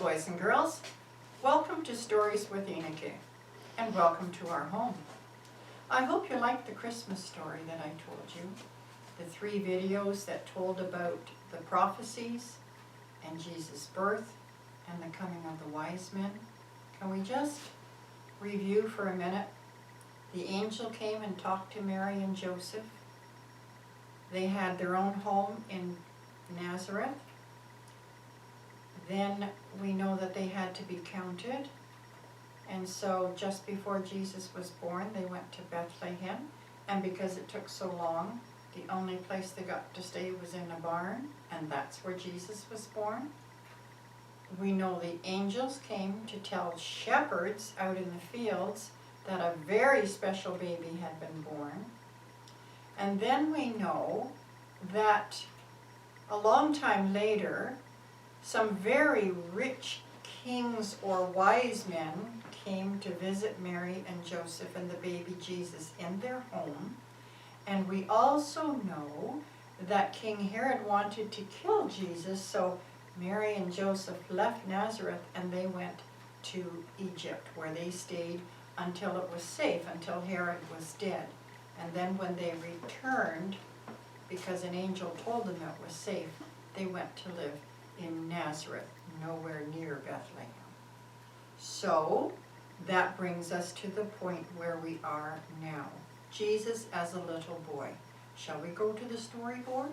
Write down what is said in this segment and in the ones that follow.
boys and girls. Welcome to Stories with Enike, and welcome to our home. I hope you liked the Christmas story that I told you, the 3 videos that told about the prophecies and Jesus' birth and the coming of the wise men. Can we just review for a minute? The angel came and talked to Mary and Joseph. They had their own home in Nazareth. Then we know that they had to be counted. And so just before Jesus was born, they went to Bethlehem. And because it took so long, the only place they got to stay was in a barn. And that's where Jesus was born. We know the angels came to tell shepherds out in the fields that a very special baby had been born. And then we know that a long time later, some very rich kings or wise men came to visit Mary and Joseph and the baby Jesus in their home. And we also know that King Herod wanted to kill Jesus, so Mary and Joseph left Nazareth and they went to Egypt, where they stayed until it was safe, until Herod was dead. And then when they returned, because an angel told them it was safe, they went to live in Nazareth, nowhere near Bethlehem. So that brings us to the point where we are now. Jesus as a little boy. Shall we go to the storyboard?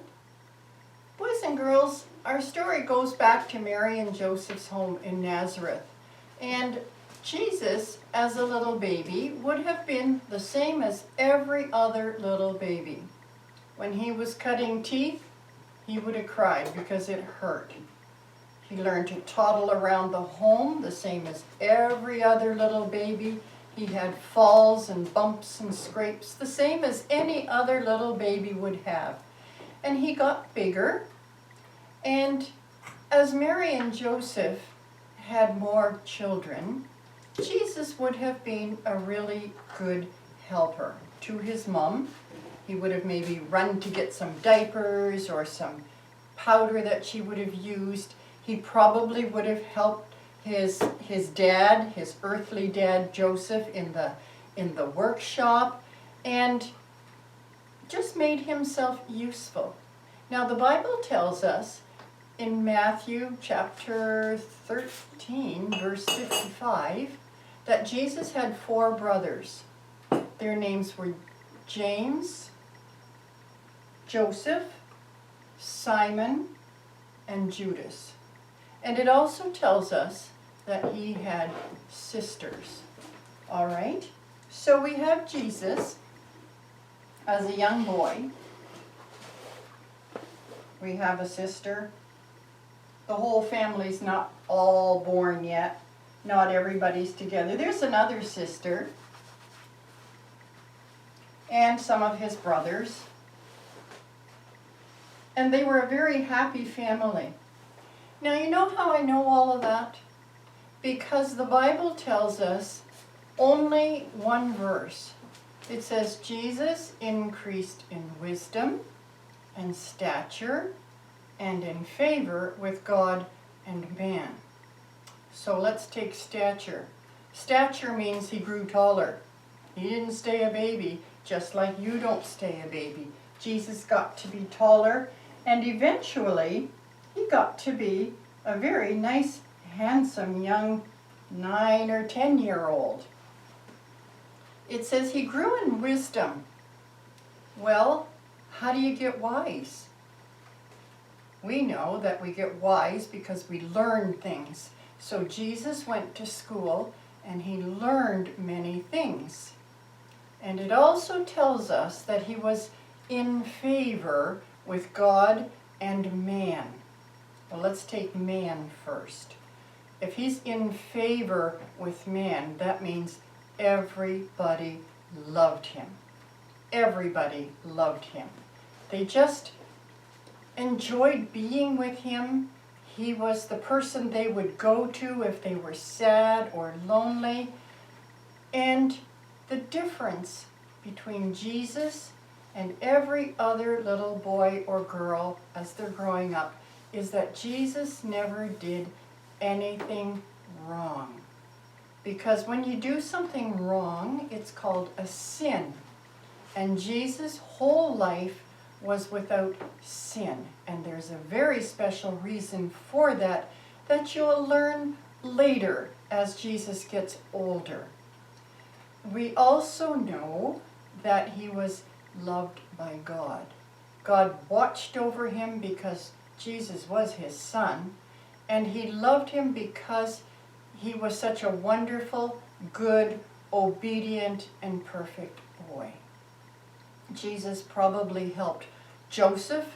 Boys and girls, our story goes back to Mary and Joseph's home in Nazareth. And Jesus, as a little baby, would have been the same as every other little baby. When he was cutting teeth, he would have cried because it hurt. He learned to toddle around the home, the same as every other little baby. He had falls and bumps and scrapes, the same as any other little baby would have. And he got bigger. And as Mary and Joseph had more children, Jesus would have been a really good helper to his mom. He would have maybe run to get some diapers or some powder that she would have used. He probably would have helped his dad, his earthly dad Joseph, in the workshop, and just made himself useful. Now the Bible tells us in Matthew chapter 13, verse 55, that Jesus had 4 brothers. Their names were James, Joseph, Simon, and Judas. And it also tells us that he had sisters. All right? So we have Jesus as a young boy. We have a sister. The whole family's not all born yet. Not everybody's together. There's another sister. And some of his brothers. And they were a very happy family. Now, you know how I know all of that? Because the Bible tells us only one verse. It says, Jesus increased in wisdom and stature and in favor with God and man. So let's take stature. Stature means he grew taller. He didn't stay a baby, just like you don't stay a baby. Jesus got to be taller, and eventually he got to be a very nice, handsome young 9 or 10-year-old. It says he grew in wisdom. Well, how do you get wise? We know that we get wise because we learn things. So Jesus went to school and he learned many things. And it also tells us that he was in favor with God and man. Well, let's take man first. If he's in favor with man, that means everybody loved him. Everybody loved him. They just enjoyed being with him. He was the person they would go to if they were sad or lonely. And the difference between Jesus and every other little boy or girl as they're growing up is that Jesus never did anything wrong. Because when you do something wrong, it's called a sin. And Jesus' whole life was without sin. And there's a very special reason for that you'll learn later as Jesus gets older. We also know that he was loved by God. God watched over him because Jesus was his son, and he loved him because he was such a wonderful, good, obedient, and perfect boy. Jesus probably helped Joseph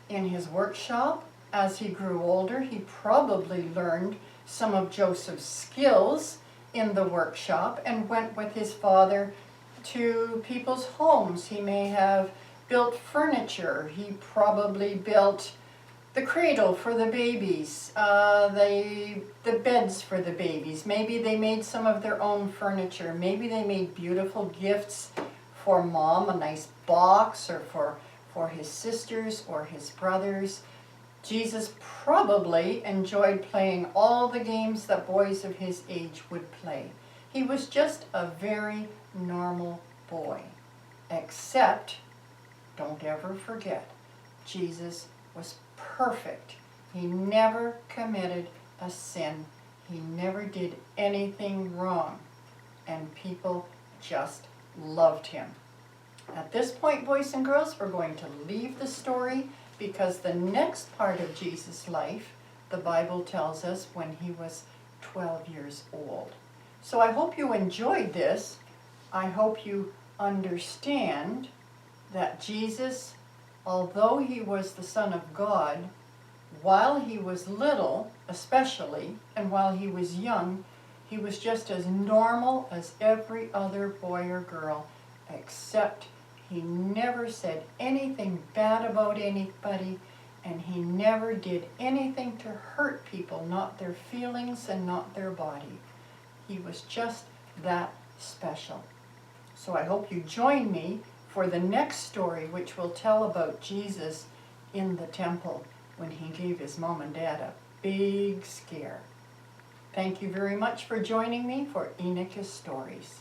in his workshop. As he grew older, he probably learned some of Joseph's skills in the workshop and went with his father to people's homes. He may have built furniture. He probably built the cradle for the babies, the beds for the babies. Maybe they made some of their own furniture. Maybe they made beautiful gifts for mom, a nice box, or for his sisters or his brothers. Jesus probably enjoyed playing all the games that boys of his age would play. He was just a very normal boy. Except, don't ever forget, Jesus was perfect. He never committed a sin. He never did anything wrong. And people just loved him. At this point, boys and girls, we're going to leave the story because the next part of Jesus' life, the Bible tells us when he was 12 years old. So I hope you enjoyed this. I hope you understand that Jesus, although he was the Son of God, while he was little, especially, and while he was young, he was just as normal as every other boy or girl, except he never said anything bad about anybody, and he never did anything to hurt people, not their feelings and not their body. He was just that special. So I hope you join me for the next story, which will tell about Jesus in the temple when he gave his mom and dad a big scare. Thank you very much for joining me for Enika's Stories.